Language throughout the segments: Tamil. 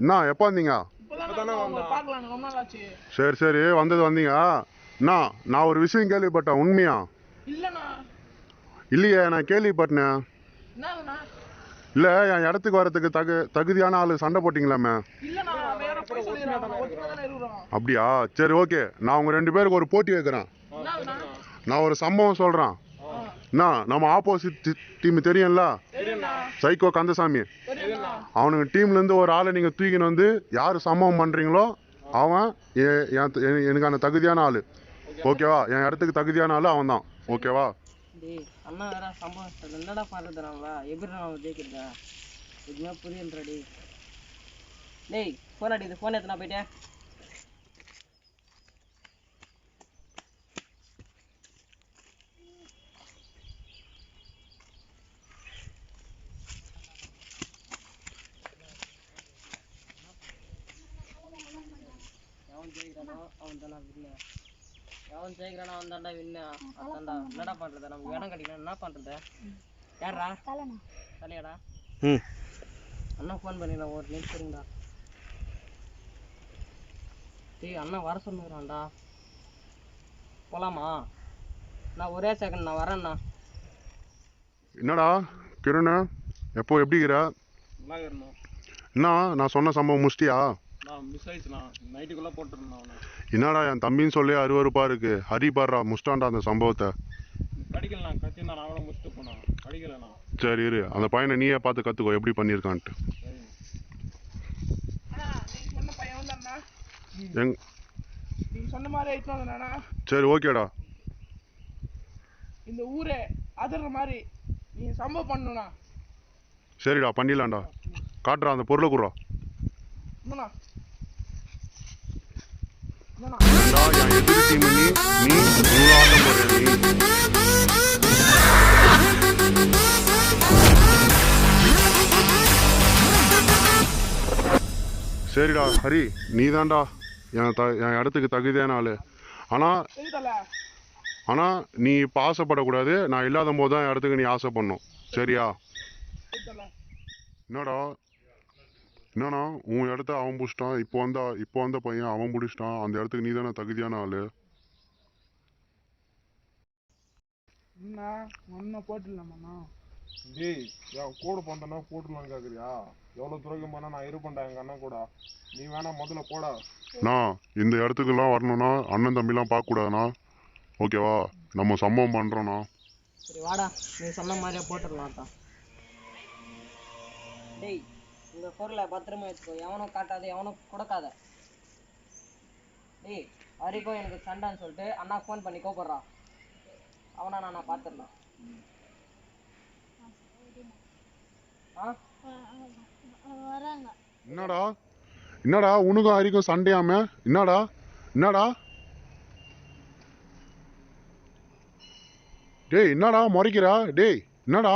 என்ன எப்போ வந்தீங்க? சரி சரி வந்தீங்க. என்ன நான் ஒரு விஷயம் கேள்விப்பட்டேன், உண்மையா? இல்லையே, நான் கேள்விப்பட்டேன். இல்லை, என் இடத்துக்கு வரத்துக்கு தகுதியான ஆளு சண்டை போட்டிங்களாமே. அப்படியா? சரி ஓகே, நான் உங்க 2 பேருக்கு ஒரு போட்டி வைக்கிறேன். நான் ஒரு சம்பவம் சொல்றேன். நம்ம ஆப்போசிட் டீம் தெரியும்ல, சைக்கோ கந்தசாமி, அவனுங்க டீம்ல இருந்து ஒரு ஆளை நீங்க தூக்கின்னு வந்து யாரு சம்பவம் பண்றீங்களோ அவன் எனக்கான தகுதியான ஆளு. ஓகேவா? என் இடத்துக்கு தகுதியான ஆளு அவன் தான். ஓகேவா? அண்ணா வேற சம்பவம் என்னடா பண்றதுனாங்களா? எப்படி நான் ஜெயிக்கிறதா? எதுவுமே புரியலடி. டேய் போன் அடிக்குது, போன் எடுத்து நான் போயிட்டேன். எவன் ஜெயிக்கிறானோ அவன் தானே வின்னு. எவன் ஜெயிக்கிறானோ அவன் தாண்டா வின்னு. அதான்டா என்னடா பண்றது? நமக்கு இடம் கிடைக்கணும், என்ன பண்றது? யாரா தலையாடா? அண்ணா ஃபோன் பண்ணிடலாம், ஒரு நிமிஷம் இருங்கடா. டேய் அண்ணா வர சொன்னான்டா, போலாமா? நான் ஒரே செகண்ட் நான் வரேண்ணா. என்னடா கிரண், எப்போ எப்படிங்கிற? என்ன நான் சொன்ன சம்பவம் முடிச்சிட்டியா? என்னடா என் தம்பின்னு சொல்லி அருவருப்பா இருக்கு. ஹரி பாடுறா முஸ்டாண்டா அந்த சம்பவத்தை. சரி இரு, அந்த பையனை நீயே பார்த்து கத்துக்கோ எப்படி பண்ணியிருக்கான்ட்டு. சரி ஓகேடா. இந்த ஊரே அதர்ற மாதிரி நீ சம்பவம் பண்ணணும்னா சரிடா பண்ணிடலாம்டா. காட்டுறா அந்த பொருளை குடுறா. என் எதிரி டீம் நீ உருளாட்டம் போடுற நீ. சரிடா ஹரி, நீ தான்டா என் இடத்துக்கு தகுதியான ஆளு. ஆனா நீ இப்போ ஆசைப்படக்கூடாது. நான் இல்லாத போது தான் என் இடத்துக்கு நீ ஆசைப்படணும், சரியா? என்னடா உன் இடத்த அவன் பிடிச்சிட்டான். இப்போ வந்த பையன் அவன் பிடிச்சிட்டான். அந்த இடத்துக்கு நீ தானே தகுதியான ஆளு. போட்டுடலாமா? டேய் என் கூட பந்தனா போட்டுடலாம் கேக்குறியா? எவ்வளவு துரோகம் பண்ணா நான் இருப்பேன்டா எங்க அண்ணன் கூட. நீ வேணா முதல்ல போடா. நான் இந்த இடத்துக்குலாம் வரணும்னா அண்ணன் தம்பிலாம் பார்க்க கூடாதுண்ணா. ஓகேவா? நம்ம சம்பவம் பண்றோம்ண்ணா. சரி வாடா, நீ சொன்ன மாதிரியே போட்டுடலாம்டா. டேய் இந்த பொருளை பத்திரமா வச்சுக்கோ, எவனும் காட்டாத, எவனும் கொடுக்காத. டேய் ஹரிக்கும் எனக்கு சண்டான்னு சொல்லிட்டு அண்ணா ஃபோன் பண்ணி கூப்பிட்றான். அவனா நான் பார்த்துடலாம். என்னடா உனக்கும் ஹரிக்கும் சண்டையாம? என்னடா டேய், என்னடா முறைக்கிறா? டேய் என்னடா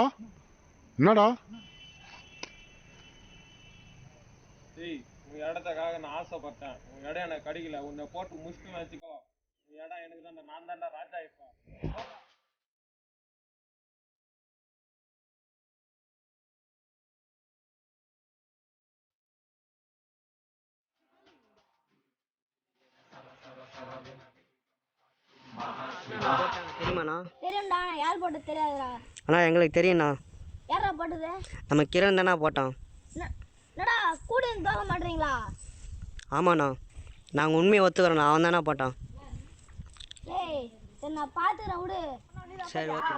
டேய் உன் இடத்துக்காக நான் ஆசைப்பட்டேன். உன் இடம் எனக்கு கிடைக்கல. உன்னை போட்டு முஷ்டு வச்சுக்கோ. உன் இடம் எனக்கு தான். நான் தான்டா ராஜா. இப்போ தெரியுமாண்ணா? தெரியும்டா, யார் போட்டு தெரியாதுடா. அண்ணா எங்களுக்கு தெரியும்ண்ணா. யாரா போட்டது? நம்ம கிரண் தானே போட்டான். என்னடா கூட இருந்து போக மாட்டீங்களா? ஆமாண்ணா, நாங்கள் உண்மையை ஒத்துக்கிறோண்ணா. அவன் தானே போட்டான். டேய் சரி நான் பார்த்துக்கிறேன் விடு. சரி ஓகே.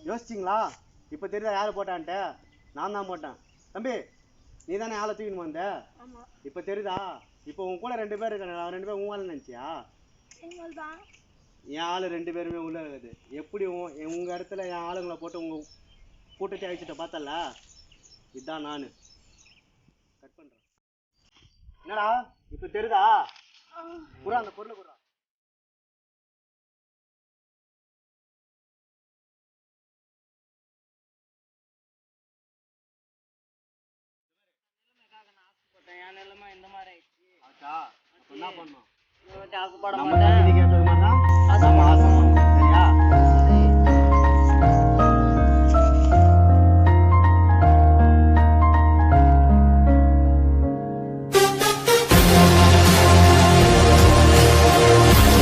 யோசிச்சிங்களா? இப்போ தெரியுதா யார் போட்டான்ட்டு? நான் தான் போட்டேன். தம்பி நீ தானே ஆளை தூக்கின்னு வந்த? இப்போ தெரியுதா? இப்போ உன் கூட 2 பேர் இருக்காங்க, 2 பேர் உன் ஆளு நினச்சியா? என் ஆளு 2 பேருமே உள்ள இருக்குது. எப்படி உங்கள் இடத்துல என் ஆளுங்களை போட்டு உங்கள் கூட்டத்தை அழிச்சிட்ட பார்த்தல? இதுதான் நான் கட் பண்ணுறேன். என்னடா இப்போ தெரியுதா? குறா அந்த பொருளை குறா. என் நிலைமை இந்த மாதிரி ஆயிடுச்சு. ஆச்சா அப்போ என்ன பண்ணோம்? ஆசைப்பட நம்ம மாட்டேன். கேட்டது மாதிரி தான்